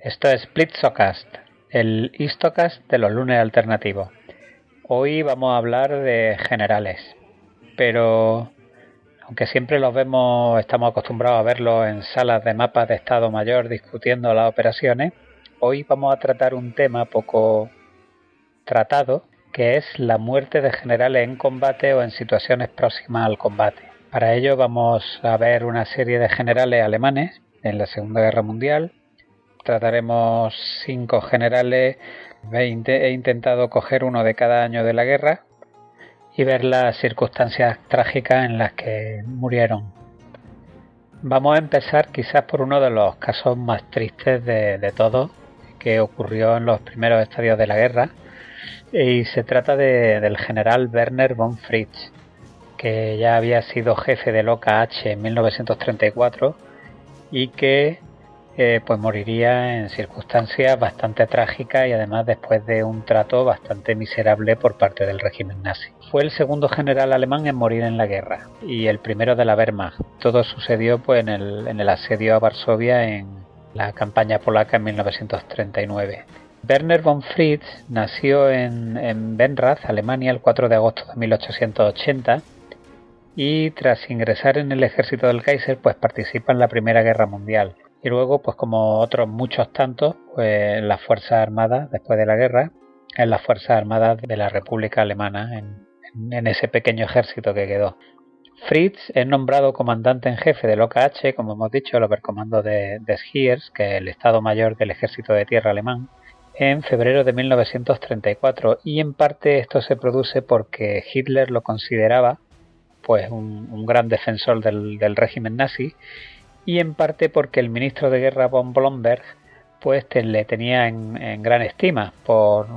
Esto es Splitsocast, el Histocast de los lunes alternativos. Hoy vamos a hablar de generales, pero aunque siempre los vemos, estamos acostumbrados a verlos en salas de mapas de Estado Mayor discutiendo las operaciones, hoy vamos a tratar un tema poco tratado, que es la muerte de generales en combate o en situaciones próximas al combate. Para ello vamos a ver una serie de generales alemanes en la Segunda Guerra Mundial. Trataremos 5 generales, he intentado coger uno de cada año de la guerra y ver las circunstancias trágicas en las que murieron. Vamos a empezar quizás por uno de los casos más tristes de todos, que ocurrió en los primeros estadios de la guerra, y se trata del general Werner von Fritz, que ya había sido jefe del OKH en 1934 y que pues moriría en circunstancias bastante trágicas y además después de un trato bastante miserable por parte del régimen nazi. Fue el segundo general alemán en morir en la guerra y el primero de la Wehrmacht. Todo sucedió pues en el asedio a Varsovia en la campaña polaca en 1939. Werner von Fritz nació en Benrath, Alemania, el 4 de agosto de 1880 y tras ingresar en el ejército del Kaiser pues participa en la Primera Guerra Mundial. Y luego, pues como otros muchos tantos, pues en las Fuerzas Armadas, después de la guerra, en las Fuerzas Armadas de la República Alemana, en ese pequeño ejército que quedó. Fritz es nombrado comandante en jefe del OKH, como hemos dicho, el Oberkommando des Heers, que es el Estado Mayor del Ejército de Tierra alemán, en febrero de 1934, y en parte esto se produce porque Hitler lo consideraba pues un gran defensor del régimen nazi, y en parte porque el ministro de Guerra von Blomberg pues le tenía en gran estima por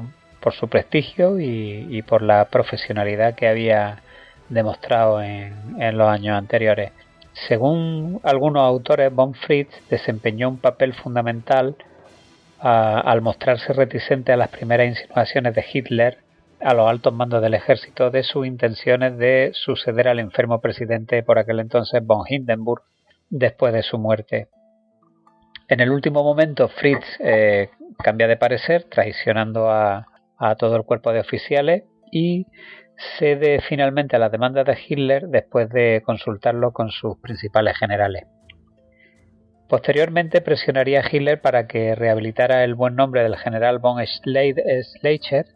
su prestigio y por la profesionalidad que había demostrado en los años anteriores. Según algunos autores, von Fritz desempeñó un papel fundamental al mostrarse reticente a las primeras insinuaciones de Hitler a los altos mandos del ejército de sus intenciones de suceder al enfermo presidente por aquel entonces von Hindenburg después de su muerte. En el último momento Fritz cambia de parecer, traicionando a todo el cuerpo de oficiales y cede finalmente a las demandas de Hitler después de consultarlo con sus principales generales. Posteriormente presionaría a Hitler para que rehabilitara el buen nombre del general von Schleicher,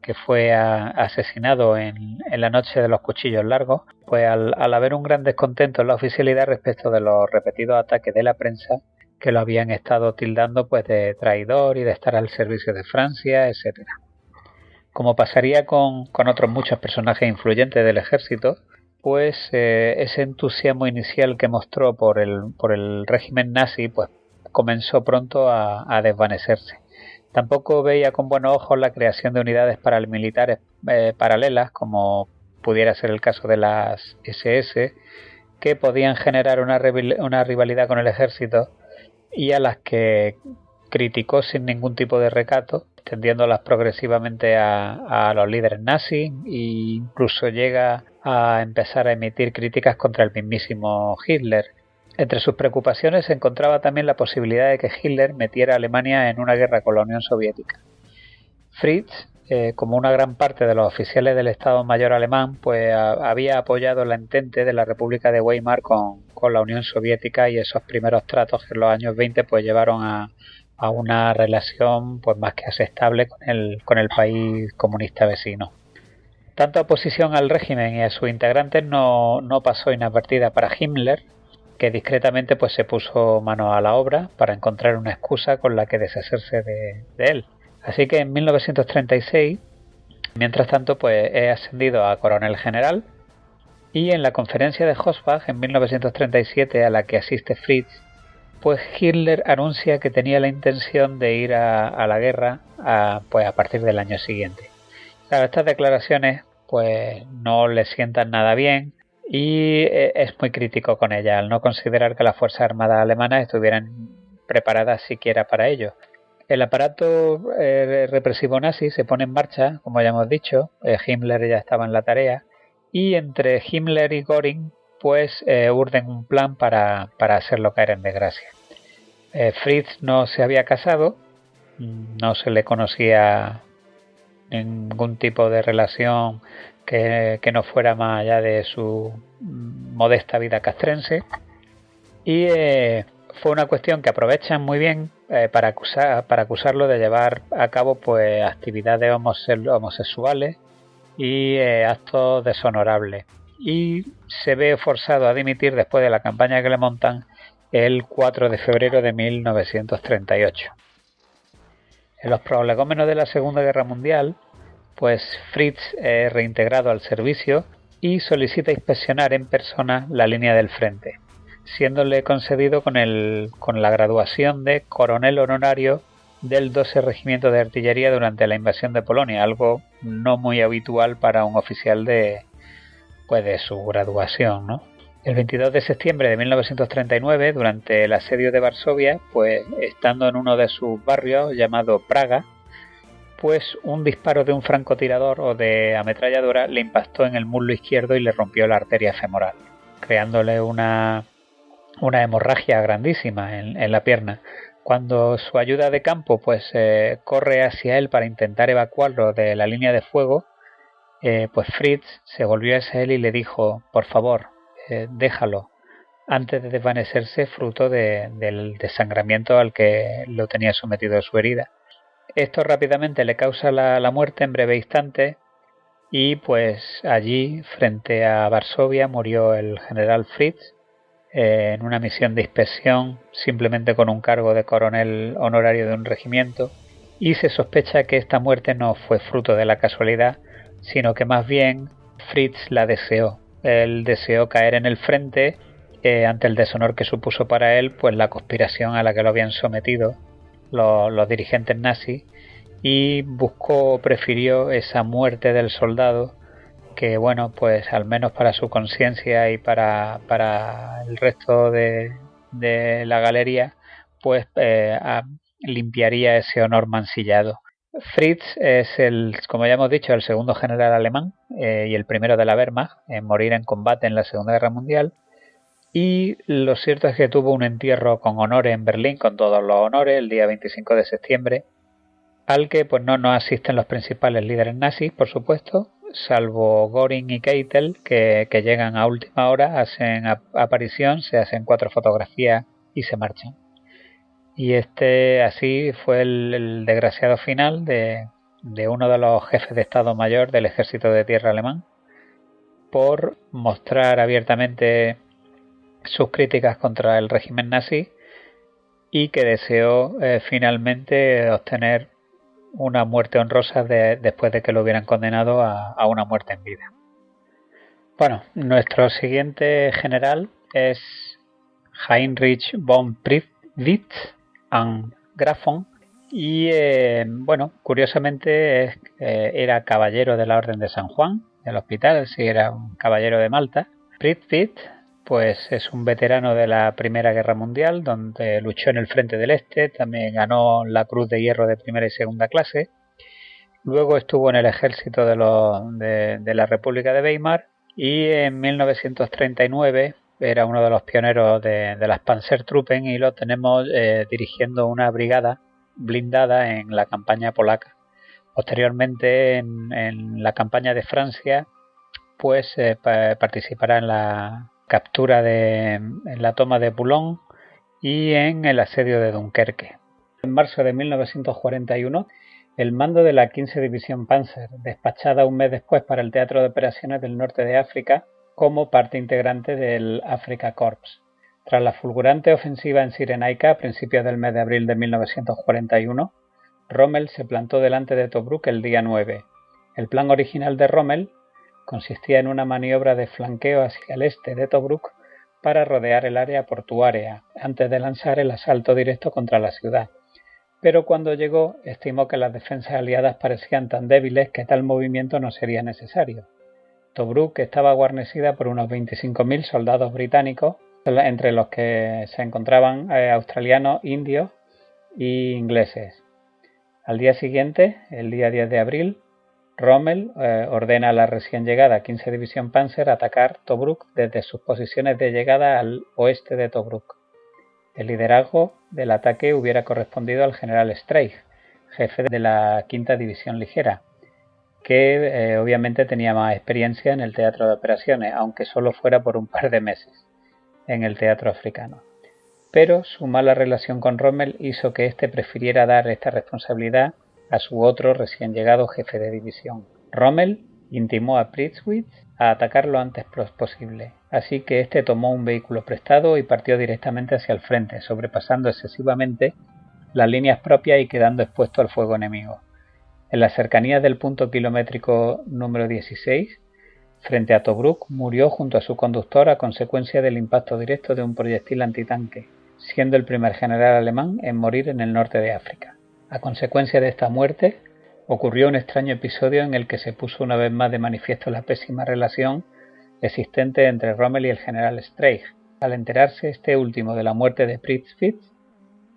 que fue asesinado en la noche de los cuchillos largos, pues al haber un gran descontento en la oficialidad respecto de los repetidos ataques de la prensa que lo habían estado tildando pues de traidor y de estar al servicio de Francia, etc. Como pasaría con otros muchos personajes influyentes del ejército, pues ese entusiasmo inicial que mostró por el régimen nazi pues comenzó pronto a desvanecerse. Tampoco veía con buenos ojos la creación de unidades paramilitares paralelas, como pudiera ser el caso de las SS, que podían generar una rivalidad con el ejército y a las que criticó sin ningún tipo de recato, extendiéndolas progresivamente a los líderes nazis e incluso llega a empezar a emitir críticas contra el mismísimo Hitler. Entre sus preocupaciones se encontraba también la posibilidad de que Hitler metiera a Alemania en una guerra con la Unión Soviética. Fritz, como una gran parte de los oficiales del Estado Mayor alemán, pues había apoyado la entente de la República de Weimar con la Unión Soviética, y esos primeros tratos en los años 20 pues llevaron a una relación pues más que aceptable con el país comunista vecino. Tanta oposición al régimen y a sus integrantes no pasó inadvertida para Himmler, que discretamente pues se puso mano a la obra para encontrar una excusa con la que deshacerse de él. Así que en 1936, mientras tanto, pues es ascendido a coronel general, y en la conferencia de Hossbach en 1937 a la que asiste Fritz, pues Hitler anuncia que tenía la intención de ir a la guerra pues a partir del año siguiente. Claro, estas declaraciones pues no le sientan nada bien y es muy crítico con ella, al no considerar que las Fuerzas Armadas alemanas estuvieran preparadas siquiera para ello. El aparato represivo nazi se pone en marcha, como ya hemos dicho, Himmler ya estaba en la tarea, y entre Himmler y Göring pues urden un plan para hacerlo caer en desgracia. Fritz no se había casado, no se le conocía ningún tipo de relación que no fuera más allá de su modesta vida castrense, y fue una cuestión que aprovechan muy bien para acusarlo de llevar a cabo pues actividades homosexuales y actos deshonorables, y se ve forzado a dimitir después de la campaña que le montan el 4 de febrero de 1938. En los prolegómenos de la Segunda Guerra Mundial, pues Fritz es reintegrado al servicio y solicita inspeccionar en persona la línea del frente, siéndole concedido con la graduación de coronel honorario del 12 Regimiento de Artillería durante la invasión de Polonia, algo no muy habitual para un oficial de su graduación, ¿no? El 22 de septiembre de 1939, durante el asedio de Varsovia, pues estando en uno de sus barrios llamado Praga, pues un disparo de un francotirador o de ametralladora le impactó en el muslo izquierdo y le rompió la arteria femoral, creándole una hemorragia grandísima en la pierna. Cuando su ayuda de campo pues corre hacia él para intentar evacuarlo de la línea de fuego, pues Fritz se volvió hacia él y le dijo: por favor, déjalo, antes de desvanecerse fruto del desangramiento al que lo tenía sometido su herida. Esto rápidamente le causa la muerte en breve instante, y pues allí, frente a Varsovia, murió el general Fritz en una misión de inspección, simplemente con un cargo de coronel honorario de un regimiento, y se sospecha que esta muerte no fue fruto de la casualidad, sino que más bien Fritz la deseó. Él deseó caer en el frente ante el deshonor que supuso para él pues la conspiración a la que lo habían sometido los dirigentes nazis, y prefirió esa muerte del soldado que, bueno, pues al menos para su conciencia y para el resto de la galería, pues limpiaría ese honor mancillado. Fritz es como ya hemos dicho, el segundo general alemán y el primero de la Wehrmacht en morir en combate en la Segunda Guerra Mundial, y lo cierto es que tuvo un entierro con honores en Berlín, con todos los honores, el día 25 de septiembre, al que pues no asisten los principales líderes nazis, por supuesto, salvo Göring y Keitel, que llegan a última hora, hacen aparición, se hacen 4 fotografías y se marchan. Y así fue el desgraciado final de uno de los jefes de Estado Mayor del Ejército de Tierra alemán, por mostrar abiertamente sus críticas contra el régimen nazi, y que deseó finalmente obtener una muerte honrosa después de que lo hubieran condenado a una muerte en vida. Bueno, nuestro siguiente general es Heinrich von Prittwitz and Grafon, y bueno, curiosamente era caballero de la Orden de San Juan del Hospital, sí, era un caballero de Malta. Prittwitz pues es un veterano de la Primera Guerra Mundial, donde luchó en el Frente del Este, también ganó la Cruz de Hierro de primera y segunda clase. Luego estuvo en el ejército de la República de Weimar, y en 1939 era uno de los pioneros de las Panzertruppen, y lo tenemos dirigiendo una brigada blindada en la campaña polaca. Posteriormente, en la campaña de Francia, pues participará en la captura en la toma de Boulogne y en el asedio de Dunkerque. En marzo de 1941, el mando de la 15 División Panzer, despachada un mes después para el Teatro de Operaciones del Norte de África como parte integrante del Afrika Korps. Tras la fulgurante ofensiva en Cyrenaica a principios del mes de abril de 1941, Rommel se plantó delante de Tobruk el día 9. El plan original de Rommel consistía en una maniobra de flanqueo hacia el este de Tobruk para rodear el área portuaria antes de lanzar el asalto directo contra la ciudad. Pero cuando llegó, estimó que las defensas aliadas parecían tan débiles que tal movimiento no sería necesario. Tobruk estaba guarnecida por unos 25.000 soldados británicos, entre los que se encontraban australianos, indios y ingleses. Al día siguiente, el día 10 de abril, Rommel ordena a la recién llegada 15 División Panzer atacar Tobruk desde sus posiciones de llegada al oeste de Tobruk. El liderazgo del ataque hubiera correspondido al general Streich, jefe de la 5ª División Ligera, que obviamente tenía más experiencia en el teatro de operaciones, aunque solo fuera por un par de meses en el teatro africano. Pero su mala relación con Rommel hizo que éste prefiriera dar esta responsabilidad a su otro recién llegado jefe de división. Rommel intimó a Pripyat a atacar lo antes posible, así que éste tomó un vehículo prestado y partió directamente hacia el frente, sobrepasando excesivamente las líneas propias y quedando expuesto al fuego enemigo. En las cercanías del punto kilométrico número 16, frente a Tobruk, murió junto a su conductor a consecuencia del impacto directo de un proyectil antitanque, siendo el primer general alemán en morir en el norte de África. A consecuencia de esta muerte, ocurrió un extraño episodio en el que se puso una vez más de manifiesto la pésima relación existente entre Rommel y el general Streich. Al enterarse este último de la muerte de Pripyat,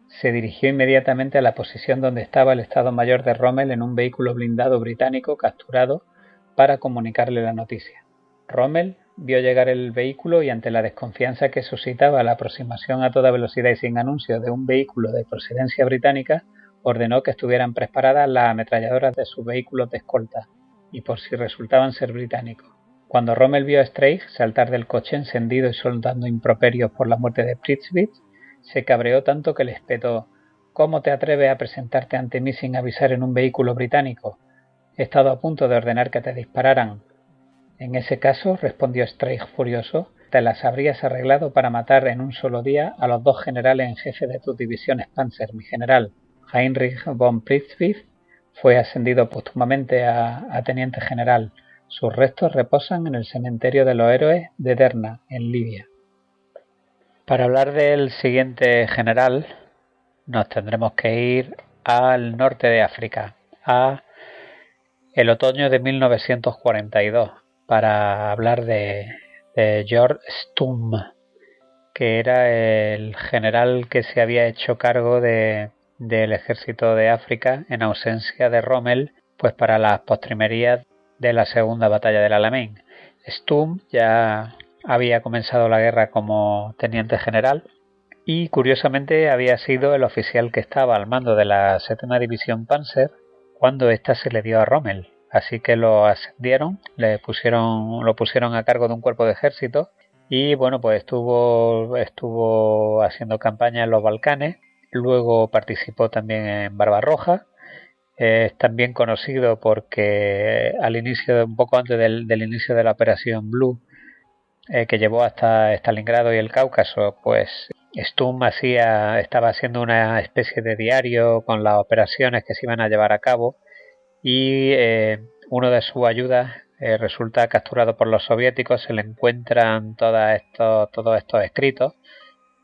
se dirigió inmediatamente a la posición donde estaba el Estado Mayor de Rommel en un vehículo blindado británico capturado para comunicarle la noticia. Rommel vio llegar el vehículo y ante la desconfianza que suscitaba la aproximación a toda velocidad y sin anuncio de un vehículo de procedencia británica, ordenó que estuvieran preparadas las ametralladoras de sus vehículos de escolta, y por si resultaban ser británicos. Cuando Rommel vio a Streich saltar del coche encendido y soltando improperios por la muerte de Pripyat, se cabreó tanto que le espetó: «¿Cómo te atreves a presentarte ante mí sin avisar en un vehículo británico? He estado a punto de ordenar que te dispararan». «En ese caso», respondió Streich furioso, «te las habrías arreglado para matar en un solo día a los dos generales en jefe de tus divisiones Panzer. Mi general, Heinrich von Pripyat, fue ascendido póstumamente a teniente general. Sus restos reposan en el cementerio de los héroes de Derna, en Libia». Para hablar del siguiente general, nos tendremos que ir al norte de África, a el otoño de 1942, para hablar de George Stumm, que era el general que se había hecho cargo del ejército de África en ausencia de Rommel, pues para las postrimerías de la segunda batalla del Alamein. Stumm ya había comenzado la guerra como teniente general y curiosamente había sido el oficial que estaba al mando de la 7ª División Panzer cuando ésta se le dio a Rommel. Así que lo ascendieron, lo pusieron a cargo de un cuerpo de ejército y bueno, pues estuvo haciendo campaña en los Balcanes, luego participó también en Barbarroja. Es también conocido porque un poco antes del inicio de la Operación Blue, que llevó hasta Stalingrado y el Cáucaso, pues Stumm estaba haciendo una especie de diario con las operaciones que se iban a llevar a cabo y uno de sus ayudas resulta capturado por los soviéticos. Se le encuentran todos estos escritos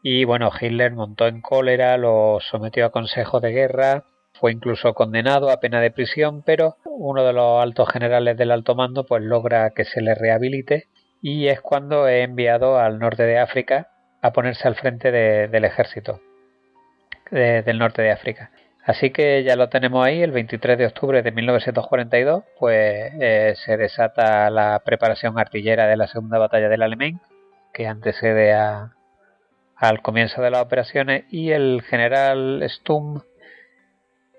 y bueno, Hitler montó en cólera, lo sometió a consejo de guerra, fue incluso condenado a pena de prisión, pero uno de los altos generales del alto mando pues logra que se le rehabilite y es cuando es enviado al norte de África a ponerse al frente del ejército del norte de África. Así que ya lo tenemos ahí, el 23 de octubre de 1942, pues se desata la preparación artillera de la segunda batalla del Alamein, que antecede al comienzo de las operaciones, y el general Stumm,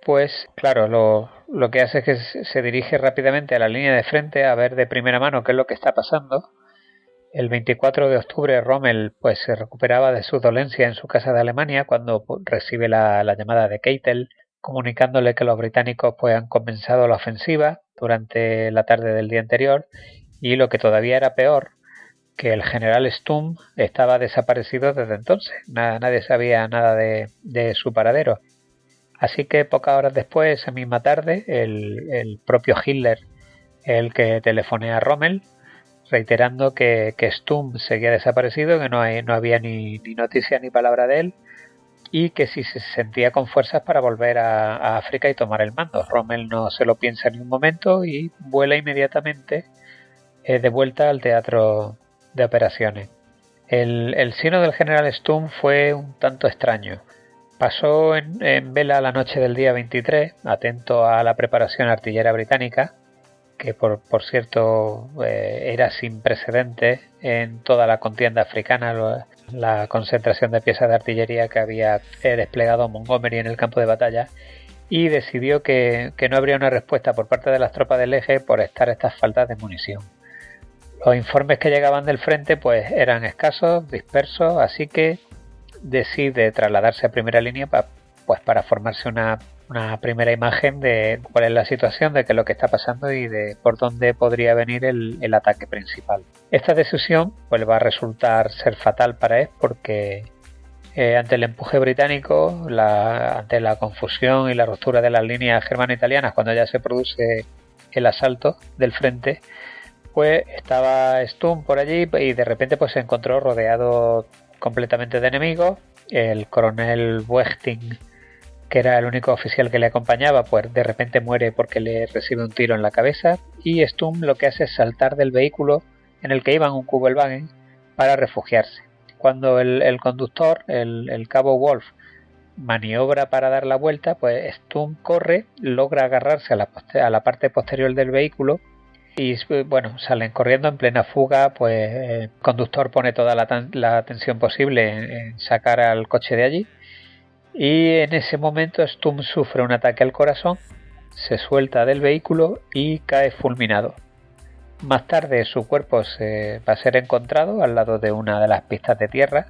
pues claro, lo que hace es que se dirige rápidamente a la línea de frente a ver de primera mano qué es lo que está pasando. El 24 de octubre Rommel pues se recuperaba de su dolencia en su casa de Alemania cuando recibe la llamada de Keitel comunicándole que los británicos pues han comenzado la ofensiva durante la tarde del día anterior y lo que todavía era peor, que el general Stumm estaba desaparecido desde entonces. Nadie sabía nada de su paradero. Así que pocas horas después, esa misma tarde, el propio Hitler, el que telefonea a Rommel, reiterando que Stumm seguía desaparecido, que no había ni noticia ni palabra de él, y que si se sentía con fuerzas para volver a África y tomar el mando. Rommel no se lo piensa ni un momento y vuela inmediatamente de vuelta al teatro de operaciones. El sino del general Stumm fue un tanto extraño. Pasó en vela la noche del día 23, atento a la preparación artillera británica, que por cierto era sin precedentes en toda la contienda africana, la concentración de piezas de artillería que había desplegado Montgomery en el campo de batalla, y decidió que no habría una respuesta por parte de las tropas del eje por estar estas faltas de munición. Los informes que llegaban del frente pues eran escasos, dispersos, así que decide trasladarse a primera línea para formarse una primera imagen de cuál es la situación, de qué es lo que está pasando y de por dónde podría venir el ataque principal. Esta decisión pues va a resultar ser fatal para él porque ante el empuje británico, ante la confusión y la ruptura de las líneas germano-italianas cuando ya se produce el asalto del frente, pues estaba Stumm por allí y de repente pues se encontró rodeado completamente de enemigos. El coronel Boechting, que era el único oficial que le acompañaba, pues de repente muere porque le recibe un tiro en la cabeza, y Stumm lo que hace es saltar del vehículo en el que iban, un Kubelwagen, para refugiarse. Cuando el conductor, el cabo Wolf, maniobra para dar la vuelta, pues Stumm corre, logra agarrarse a la parte posterior del vehículo y bueno, salen corriendo en plena fuga. Pues el conductor pone toda la atención posible en sacar al coche de allí, y en ese momento Stumm sufre un ataque al corazón, se suelta del vehículo y cae fulminado. Más tarde su cuerpo va a ser encontrado al lado de una de las pistas de tierra,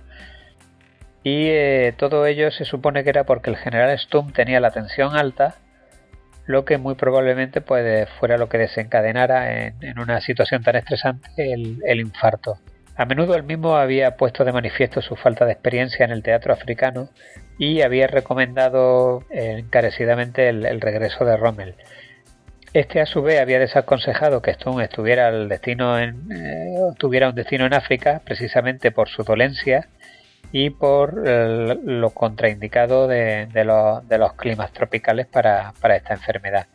y todo ello se supone que era porque el general Stumm tenía la tensión alta, lo que muy probablemente pues fuera lo que desencadenara en una situación tan estresante el infarto. A menudo él mismo había puesto de manifiesto su falta de experiencia en el teatro africano y había recomendado encarecidamente el regreso de Rommel. Este a su vez había desaconsejado que Stumm tuviera un destino en África, precisamente por su dolencia y por lo contraindicado de los climas tropicales para esta enfermedad.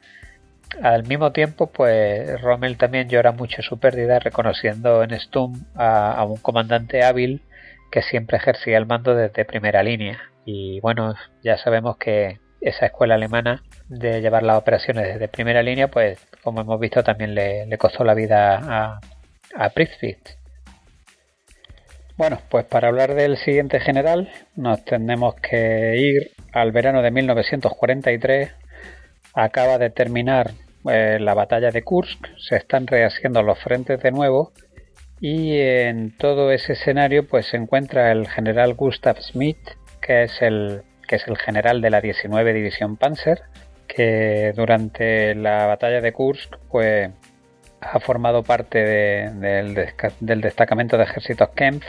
Al mismo tiempo, pues Rommel también llora mucho su pérdida, reconociendo en Stumm a un comandante hábil que siempre ejercía el mando desde primera línea. Y bueno, ya sabemos que esa escuela alemana de llevar las operaciones desde primera línea, pues como hemos visto, también le costó la vida a Prithwitz. Bueno, pues para hablar del siguiente general nos tenemos que ir al verano de 1943. Acaba de terminar la batalla de Kursk, se están rehaciendo los frentes de nuevo, y en todo ese escenario pues se encuentra el general Gustav Schmidt, que es el general de la 19 División Panzer, que durante la batalla de Kursk pues ha formado parte del destacamento de ejércitos Kempf,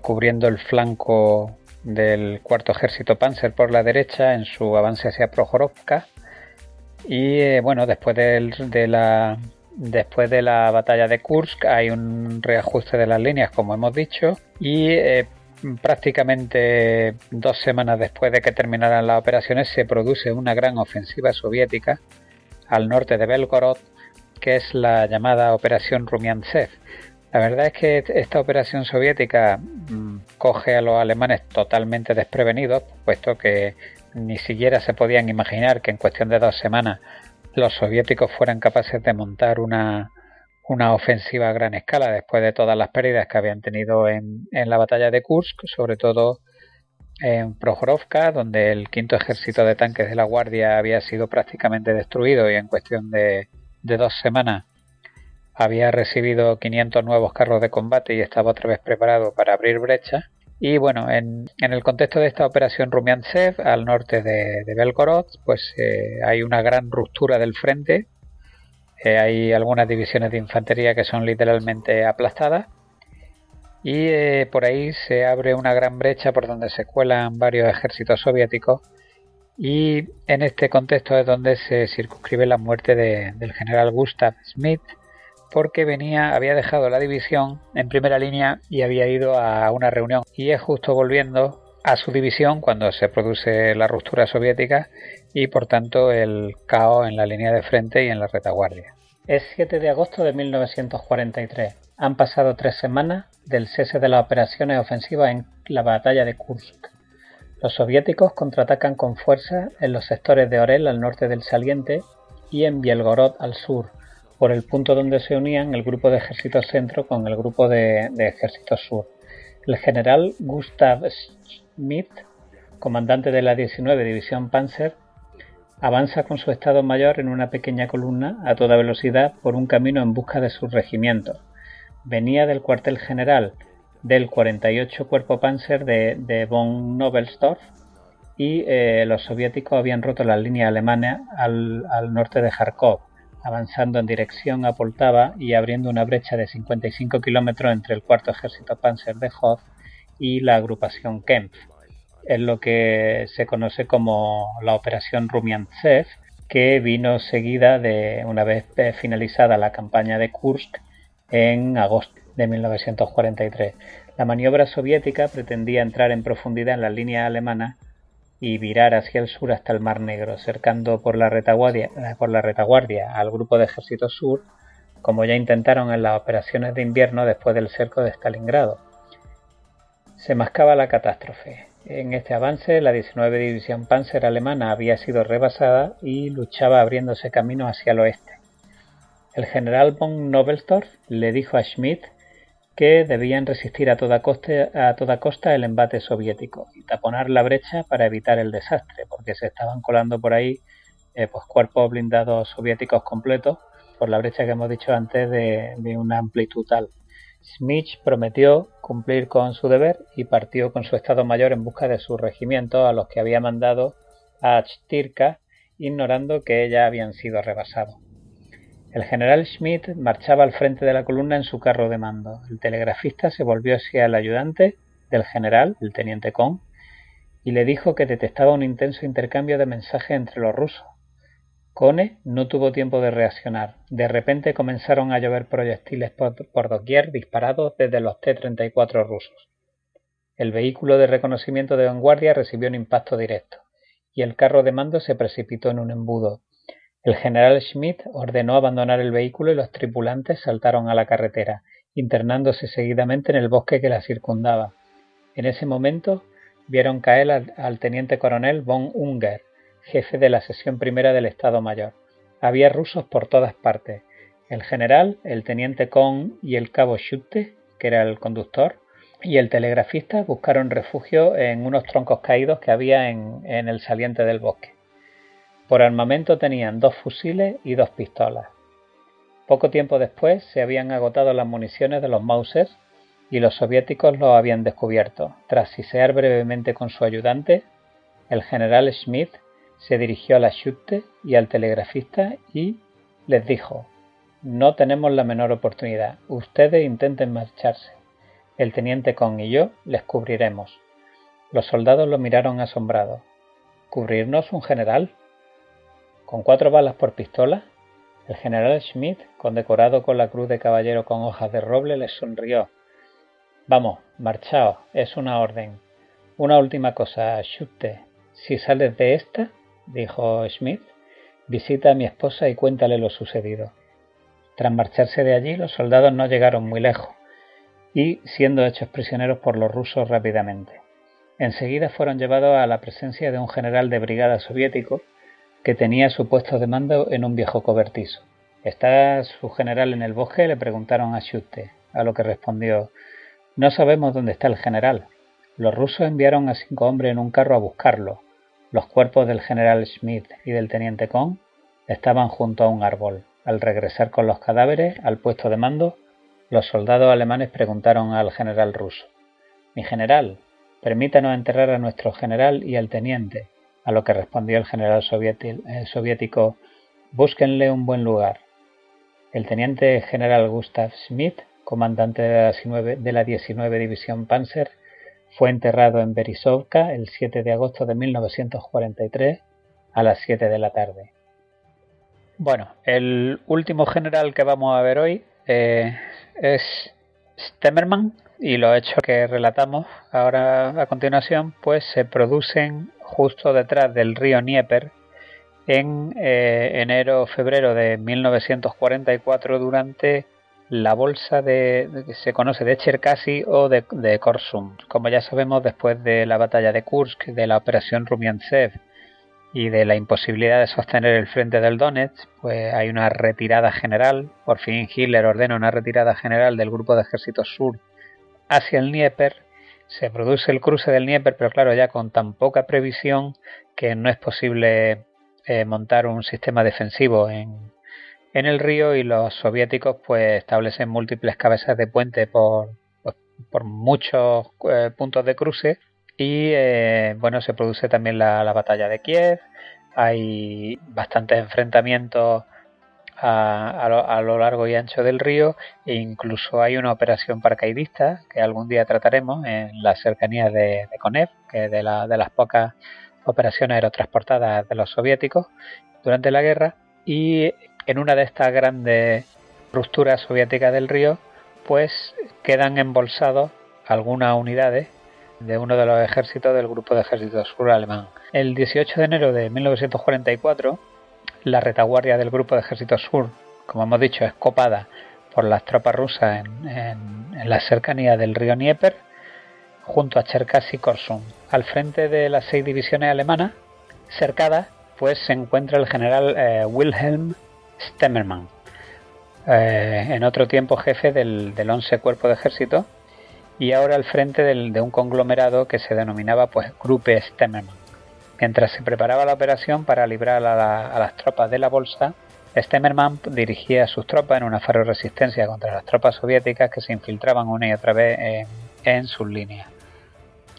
cubriendo el flanco del cuarto ejército Panzer por la derecha en su avance hacia Prokhorovka. Y bueno, después de la batalla de Kursk hay un reajuste de las líneas, como hemos dicho, y prácticamente 2 semanas después de que terminaran las operaciones se produce una gran ofensiva soviética al norte de Belgorod, que es la llamada Operación Rumiantsev. La verdad es que esta operación soviética coge a los alemanes totalmente desprevenidos, puesto que ni siquiera se podían imaginar que en cuestión de 2 semanas los soviéticos fueran capaces de montar una ofensiva a gran escala después de todas las pérdidas que habían tenido en la batalla de Kursk, sobre todo en Prokhorovka, donde el quinto ejército de tanques de la Guardia había sido prácticamente destruido y en cuestión de 2 semanas había recibido 500 nuevos carros de combate y estaba otra vez preparado para abrir brechas. Y bueno, en el contexto de esta operación Rumiantsev, al norte de Belgorod, pues hay una gran ruptura del frente. Hay algunas divisiones de infantería que son literalmente aplastadas, y por ahí se abre una gran brecha por donde se cuelan varios ejércitos soviéticos, y en este contexto es donde se circunscribe la muerte del general Gustav Schmidt, porque había dejado la división en primera línea y había ido a una reunión, y es justo volviendo a su división cuando se produce la ruptura soviética y por tanto el caos en la línea de frente y en la retaguardia. Es 7 de agosto de 1943. Han pasado 3 semanas del cese de las operaciones ofensivas en la batalla de Kursk. Los soviéticos contraatacan con fuerza en los sectores de Orel al norte del saliente y en Bielgorod al sur, por el punto donde se unían el grupo de ejércitos centro con el grupo de ejércitos sur. El general Gustav Schmidt, comandante de la 19 División Panzer, avanza con su estado mayor en una pequeña columna a toda velocidad por un camino en busca de sus regimientos. Venía del cuartel general del 48 Cuerpo Panzer de von Nobelsdorf, y los soviéticos habían roto las líneas alemanas al norte de Kharkov, avanzando en dirección a Poltava y abriendo una brecha de 55 kilómetros entre el cuarto ejército Panzer de Hoth y la agrupación Kempf. Es lo que se conoce como la Operación Rumiantsev, que vino seguida de una vez finalizada la campaña de Kursk en agosto de 1943. La maniobra soviética pretendía entrar en profundidad en las líneas alemanas y virar hacia el sur hasta el Mar Negro, cercando por la retaguardia al grupo de ejército sur, como ya intentaron en las operaciones de invierno después del cerco de Stalingrado. Se mascaba la catástrofe. En este avance, la 19 División Panzer alemana había sido rebasada y luchaba abriéndose camino hacia el oeste. El general von Nobelsdorf le dijo a Schmidt que debían resistir a toda costa el embate soviético y taponar la brecha para evitar el desastre, porque se estaban colando por ahí cuerpos blindados soviéticos completos por la brecha que hemos dicho antes de una amplitud tal. Schmidt prometió cumplir con su deber y partió con su estado mayor en busca de sus regimientos, a los que había mandado a Chtirka, ignorando que ya habían sido rebasados. El general Schmidt marchaba al frente de la columna en su carro de mando. El telegrafista se volvió hacia el ayudante del general, el teniente Kohn, y le dijo que detectaba un intenso intercambio de mensajes entre los rusos. Kohn no tuvo tiempo de reaccionar. De repente comenzaron a llover proyectiles por doquier, disparados desde los T-34 rusos. El vehículo de reconocimiento de vanguardia recibió un impacto directo, y el carro de mando se precipitó en un embudo. El general Schmidt ordenó abandonar el vehículo y los tripulantes saltaron a la carretera, internándose seguidamente en el bosque que la circundaba. En ese momento vieron caer al teniente coronel von Unger, jefe de la sección primera del Estado Mayor. Había rusos por todas partes. El general, el teniente Kohn y el cabo Schutte, que era el conductor, y el telegrafista buscaron refugio en unos troncos caídos que había en el saliente del bosque. Por armamento tenían 2 fusiles y 2 pistolas. Poco tiempo después se habían agotado las municiones de los Mauser y los soviéticos los habían descubierto. Tras sisear brevemente con su ayudante, el general Schmidt se dirigió a la Schutte y al telegrafista y les dijo: «No tenemos la menor oportunidad. Ustedes intenten marcharse. El teniente Kohn y yo les cubriremos». Los soldados lo miraron asombrados. «¿Cubrirnos un general? ¿Con 4 balas por pistola?». El general Schmidt, condecorado con la Cruz de Caballero con hojas de roble, les sonrió. «Vamos, marchaos, es una orden. Una última cosa, Schutte. Si sales de esta», dijo Schmidt, «visita a mi esposa y cuéntale lo sucedido». Tras marcharse de allí, los soldados no llegaron muy lejos y siendo hechos prisioneros por los rusos rápidamente. Enseguida fueron llevados a la presencia de un general de brigada soviético que tenía su puesto de mando en un viejo cobertizo. ¿Está su general en el bosque?, le preguntaron a Schutte, a lo que respondió: «No sabemos dónde está el general. Los rusos enviaron a 5 hombres en un carro a buscarlo. Los cuerpos del general Schmidt y del teniente Kohn estaban junto a un árbol. Al regresar con los cadáveres al puesto de mando, los soldados alemanes preguntaron al general ruso: «Mi general, permítanos enterrar a nuestro general y al teniente», a lo que respondió el general soviético: «Búsquenle un buen lugar». El teniente general Gustav Schmidt comandante de la 19 División Panzer, fue enterrado en Berisovka el 7 de agosto de 1943 a las 7 de la tarde. Bueno, el último general que vamos a ver hoy es Stemmermann, y los hechos que relatamos ahora a continuación pues se producen justo detrás del río Dnieper en enero o febrero de 1944 durante la bolsa que se conoce de Cherkasy o de Korsun. Como ya sabemos, después de la batalla de Kursk, de la operación Rumiantsev y de la imposibilidad de sostener el frente del Donetsk, pues hay una retirada general. Por fin Hitler ordena una retirada general del grupo de ejércitos sur hacia el Dnieper. Se produce el cruce del Dnieper, pero claro, ya con tan poca previsión que no es posible montar un sistema defensivo en el río, y los soviéticos pues establecen múltiples cabezas de puente por muchos puntos de cruce. Y bueno, se produce también la batalla de Kiev. Hay bastantes enfrentamientos a lo largo y ancho del río, e incluso hay una operación paracaidista que algún día trataremos en las cercanías de Konev, que es de las pocas operaciones aerotransportadas de los soviéticos durante la guerra. Y en una de estas grandes rupturas soviéticas del río pues quedan embolsados algunas unidades de uno de los ejércitos del grupo de ejércitos sur alemán. El 18 de enero de 1944, la retaguardia del grupo de ejércitos sur, como hemos dicho, es copada por las tropas rusas en las cercanías del río Dnieper, junto a Cherkasy y Korsun. Al frente de las 6 divisiones alemanas cercadas, pues se encuentra el general Wilhelm Stemmermann, en otro tiempo jefe del 11 Cuerpo de Ejército, y ahora al frente de un conglomerado que se denominaba pues Gruppe Stemmermann. Mientras se preparaba la operación para librar a las tropas de la bolsa, Stemmermann dirigía a sus tropas en una feroresistencia contra las tropas soviéticas que se infiltraban una y otra vez en sus líneas.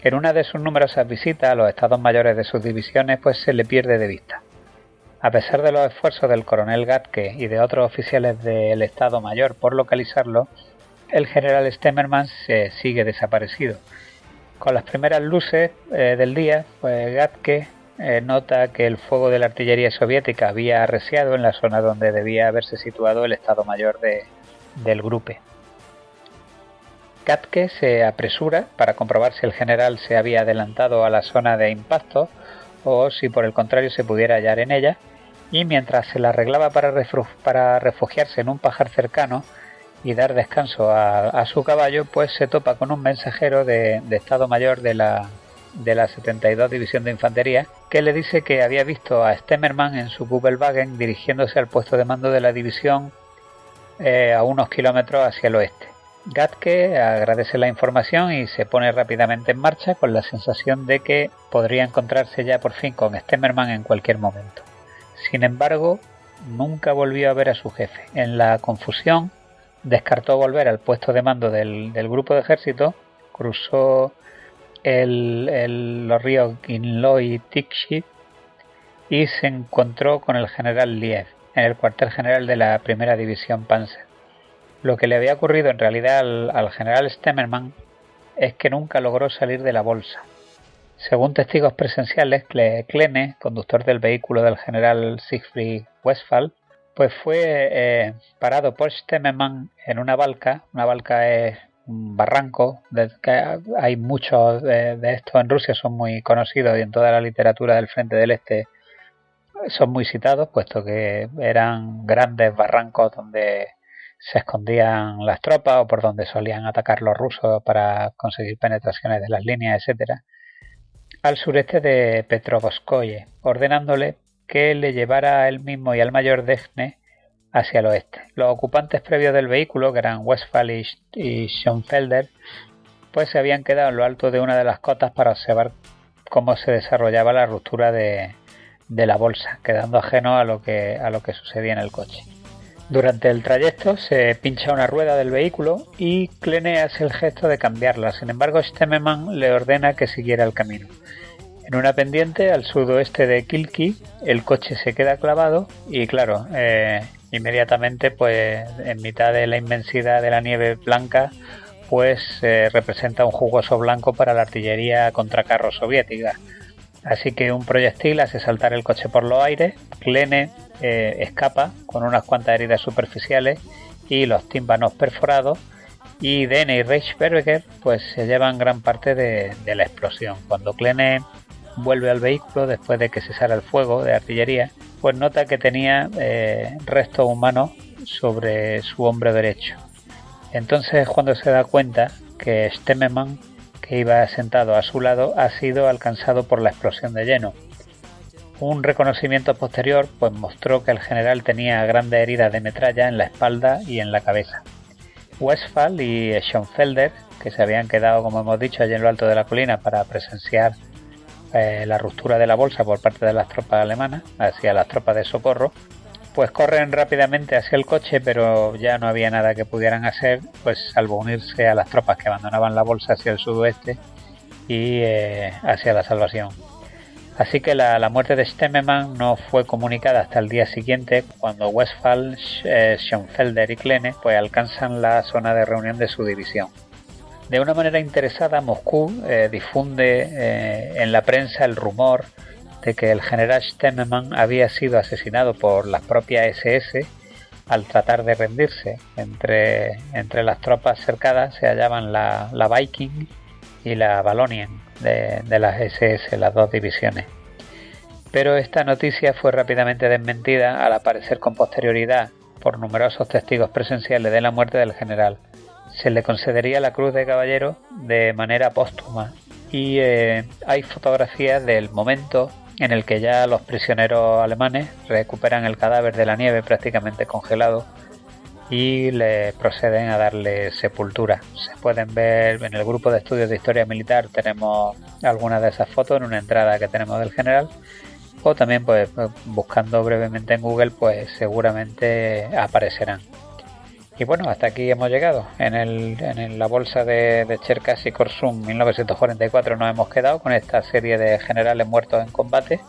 En una de sus numerosas visitas a los estados mayores de sus divisiones pues se le pierde de vista. A pesar de los esfuerzos del coronel Gatke y de otros oficiales del Estado Mayor por localizarlo, el general Stemmermann se sigue desaparecido. Con las primeras luces del día, pues Gatke nota que el fuego de la artillería soviética había arreciado en la zona donde debía haberse situado el Estado Mayor del grupo. Gatke se apresura para comprobar si el general se había adelantado a la zona de impacto o si por el contrario se pudiera hallar en ella, y mientras se la arreglaba para refugiarse en un pajar cercano y dar descanso a su caballo, pues se topa con un mensajero de Estado Mayor de la 72 División de Infantería, que le dice que había visto a Stemmermann en su Kubelwagen dirigiéndose al puesto de mando de la división a unos kilómetros hacia el oeste. Gatke agradece la información y se pone rápidamente en marcha con la sensación de que podría encontrarse ya por fin con Stemmermann en cualquier momento. Sin embargo, nunca volvió a ver a su jefe. En la confusión, descartó volver al puesto de mando del grupo de ejército, cruzó los ríos Ginlo y Tikshi y se encontró con el general Liev en el cuartel general de la primera división Panzer. Lo que le había ocurrido en realidad al general Stemmermann es que nunca logró salir de la bolsa. Según testigos presenciales, Klene, conductor del vehículo del general Siegfried Westphal, pues fue parado por Stemmermann en una balca. Una balca es un barranco, que hay muchos de estos en Rusia, son muy conocidos y en toda la literatura del Frente del Este son muy citados, puesto que eran grandes barrancos donde se escondían las tropas o por donde solían atacar los rusos para conseguir penetraciones de las líneas, etcétera, al sureste de Petrovskoye, ordenándole que le llevara a él mismo y al mayor Degne hacia el oeste. Los ocupantes previos del vehículo, que eran Westphal y Schoenfelder, pues se habían quedado en lo alto de una de las cotas para observar cómo se desarrollaba la ruptura de la bolsa, quedando ajeno a lo que sucedía en el coche. Durante el trayecto se pincha una rueda del vehículo y Klene hace el gesto de cambiarla. Sin embargo, Stemmermann le ordena que siguiera el camino. En una pendiente al sudoeste de Kilki, el coche se queda clavado y claro, Inmediatamente, pues en mitad de la inmensidad de la nieve blanca, pues representa un jugoso blanco para la artillería contracarro soviética. Así que un proyectil hace saltar el coche por los aires, Klenner escapa con unas cuantas heridas superficiales y los tímpanos perforados, y Dene y Reichsberger pues se llevan gran parte de la explosión. Cuando Klenner vuelve al vehículo después de que cesara el fuego de artillería, pues nota que tenía restos humanos sobre su hombro derecho. Entonces es cuando se da cuenta que Stemmermann, que iba sentado a su lado, ha sido alcanzado por la explosión de lleno. Un reconocimiento posterior pues mostró que el general tenía grandes heridas de metralla en la espalda y en la cabeza. Westphal y Schoenfelder, que se habían quedado, como hemos dicho, allí en lo alto de la colina para presenciar la ruptura de la bolsa por parte de las tropas alemanas hacia las tropas de socorro, pues corren rápidamente hacia el coche, pero ya no había nada que pudieran hacer, pues salvo unirse a las tropas que abandonaban la bolsa hacia el sudoeste y hacia la salvación. Así que la muerte de Stemmermann no fue comunicada hasta el día siguiente, cuando Westphal, Schoenfelder y Klenner pues alcanzan la zona de reunión de su división. De una manera interesada, Moscú difunde en la prensa el rumor de que el general Stemmermann había sido asesinado por las propias SS al tratar de rendirse. Entre las tropas cercadas se hallaban la Viking y la Vallonian de las SS, las dos divisiones. Pero esta noticia fue rápidamente desmentida al aparecer con posterioridad por numerosos testigos presenciales de la muerte del general. Se le concedería la Cruz de Caballero de manera póstuma y hay fotografías del momento en el que ya los prisioneros alemanes recuperan el cadáver de la nieve prácticamente congelado y le proceden a darle sepultura. Se pueden ver en el grupo de estudios de historia militar, tenemos algunas de esas fotos en una entrada que tenemos del general, o también pues buscando brevemente en Google pues seguramente aparecerán. Y bueno, hasta aquí hemos llegado. En la bolsa de Cherkasy Korsun 1944 nos hemos quedado con esta serie de generales muertos en combate.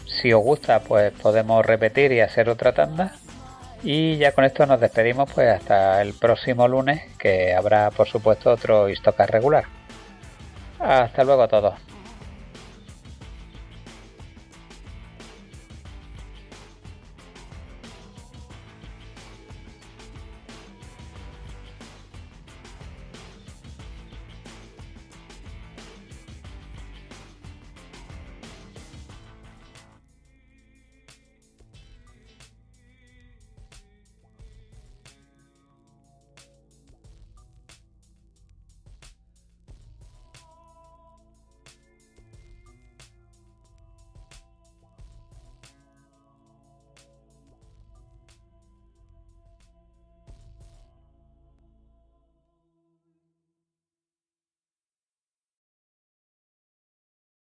Si os gusta, pues podemos repetir y hacer otra tanda. Y ya con esto nos despedimos pues hasta el próximo lunes, que habrá por supuesto otro Histocast regular. Hasta luego a todos.